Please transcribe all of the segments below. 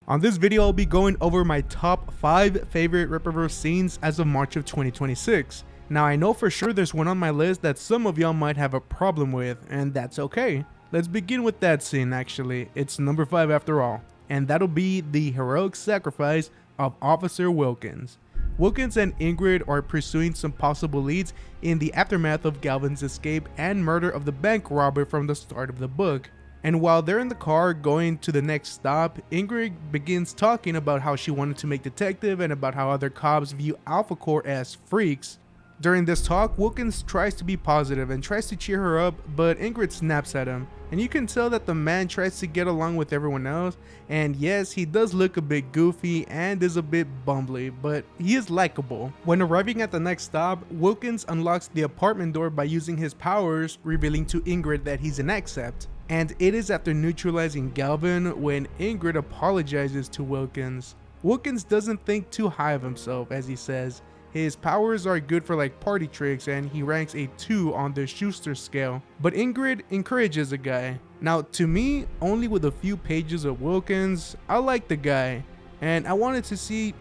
On this video, I'll be going over my top 5 favorite Rippaverse scenes as of March of 2026. Now, I know for sure there's one on my list that some of y'all might have a problem with, and that's okay. Let's begin with that scene actually. It's number 5 after all, and that'll be the heroic sacrifice of Officer Wilkins. Wilkins and Ingrid are pursuing some possible leads in the aftermath of Galvin's escape and murder of the bank robber from the start of the book. And while they're in the car going to the next stop, Ingrid begins talking about how she wanted to make detective and about how other cops view Alpha Corps as freaks. During this talk, Wilkins tries to be positive and tries to cheer her up, but Ingrid snaps at him. And you can tell that the man tries to get along with everyone else, and yes, he does look a bit goofy and is a bit bumbly, but he is likable. When arriving at the next stop, Wilkins unlocks the apartment door by using his powers, revealing to Ingrid that he's an accept. And it is after neutralizing Galvin when Ingrid apologizes to Wilkins. Wilkins doesn't think too high of himself, as he says. His powers are good for like party tricks and he ranks a 2 on the Schuster scale. But Ingrid encourages the guy. Now to me, only with a few pages of Wilkins, I like the guy. And I wanted to see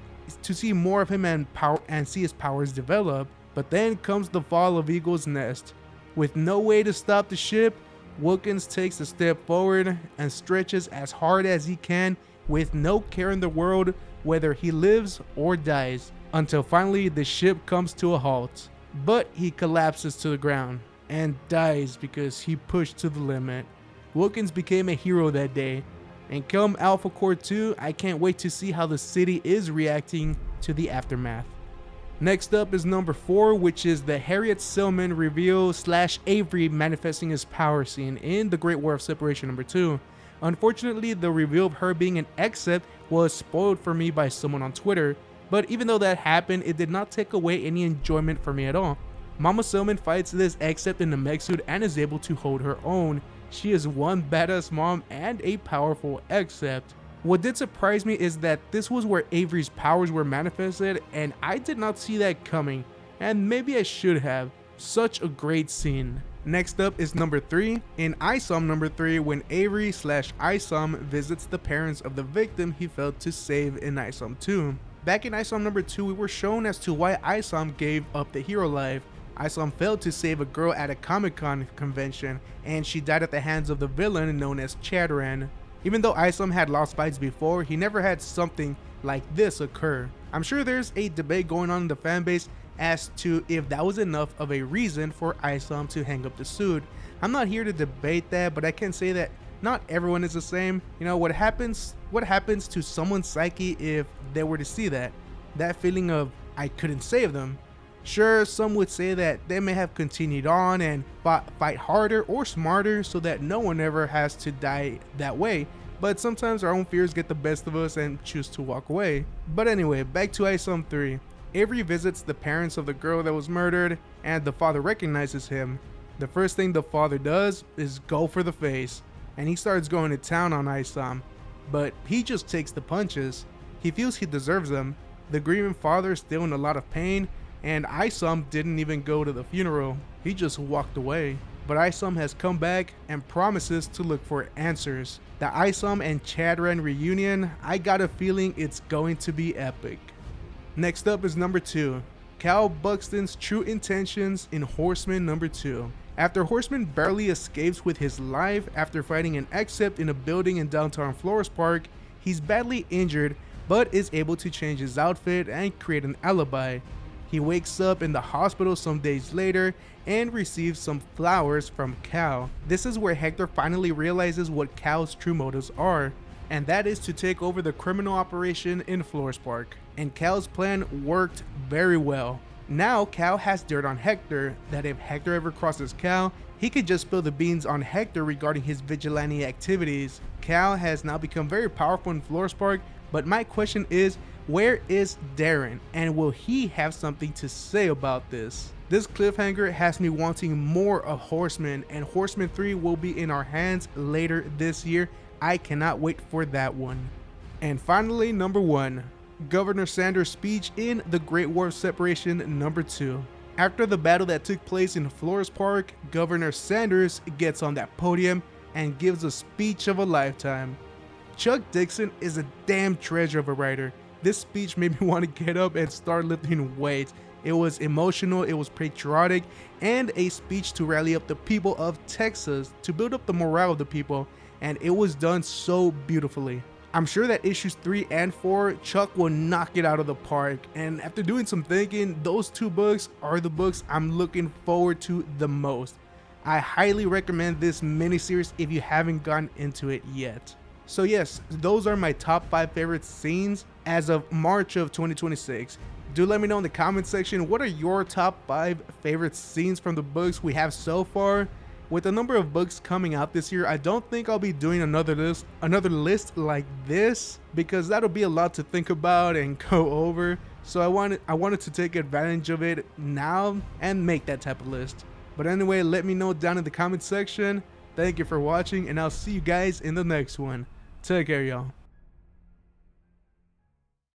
more of him and see his powers develop. But then comes the fall of Eagle's Nest. With no way to stop the ship, Wilkins takes a step forward and stretches as hard as he can with no care in the world whether he lives or dies, until finally the ship comes to a halt. But he collapses to the ground and dies because he pushed to the limit. Wilkins became a hero that day, and come Alpha Corps 2, I can't wait to see how the city is reacting to the aftermath. Next up is number 4, which is the Harriet Selman reveal / Avery manifesting his power scene in the Great War of Separation number 2. Unfortunately, the reveal of her being an accept was spoiled for me by someone on Twitter, but even though that happened, it did not take away any enjoyment for me at all. Mama Selman fights this accept in the mech suit and is able to hold her own. She is one badass mom and a powerful accept. What did surprise me is that this was where Avery's powers were manifested, and I did not see that coming, and maybe I should have. Such a great scene. Next up is number 3, in ISOM number 3, when Avery / ISOM visits the parents of the victim he failed to save in ISOM 2. Back in ISOM number 2, we were shown as to why ISOM gave up the hero life. ISOM failed to save a girl at a Comic-Con convention, and she died at the hands of the villain known as Chadran. Even though ISOM had lost fights before, he never had something like this occur. I'm sure there's a debate going on in the fanbase as to if that was enough of a reason for ISOM to hang up the suit. I'm not here to debate that, but I can say that not everyone is the same. You know, what happens to someone's psyche if they were to see that feeling of I couldn't save them. Sure, some would say that they may have continued on and fight harder or smarter so that no one ever has to die that way, but sometimes our own fears get the best of us and choose to walk away. But anyway, back to ISOM 3. Avery visits the parents of the girl that was murdered, and the father recognizes him. The first thing the father does is go for the face, and he starts going to town on ISOM, but he just takes the punches. He feels he deserves them. The grieving father is still in a lot of pain, and ISOM didn't even go to the funeral. He just walked away. But ISOM has come back and promises to look for answers. The ISOM and Chadran reunion, I got a feeling it's going to be epic. Next up is number 2, Cal Buxton's true intentions in Horseman number 2. After Horseman barely escapes with his life after fighting an accept in a building in downtown Flores Park, he's badly injured but is able to change his outfit and create an alibi. He wakes up in the hospital some days later and receives some flowers from Cal. This is where Hector finally realizes what Cal's true motives are, and that is to take over the criminal operation in Flores Park. And Cal's plan worked very well. Now Cal has dirt on Hector that if Hector ever crosses Cal, he could just spill the beans on Hector regarding his vigilante activities. Cal has now become very powerful in Flores Park, but my question is, where is Darren, and will he have something to say about this? This cliffhanger has me wanting more of Horseman, and Horseman 3 will be in our hands later this year. I cannot wait for that one. And finally, number 1, Governor Sanders' speech in the Great War of Separation number 2. After the battle that took place in Flores Park, Governor Sanders gets on that podium and gives a speech of a lifetime. Chuck Dixon is a damn treasure of a writer. This speech made me want to get up and start lifting weights. It was emotional, it was patriotic, and a speech to rally up the people of Texas, to build up the morale of the people, and it was done so beautifully. I'm sure that issues 3 and 4, Chuck will knock it out of the park, and after doing some thinking, those 2 books are the books I'm looking forward to the most. I highly recommend this miniseries if you haven't gotten into it yet. So yes, those are my top 5 favorite scenes as of March of 2026. Do let me know in the comment section, what are your top 5 favorite scenes from the books we have so far? With the number of books coming out this year, I don't think I'll be doing another list like this, because that'll be a lot to think about and go over. So I wanted to take advantage of it now and make that type of list. But anyway, let me know down in the comment section. Thank you for watching, and I'll see you guys in the next one. Take care, y'all.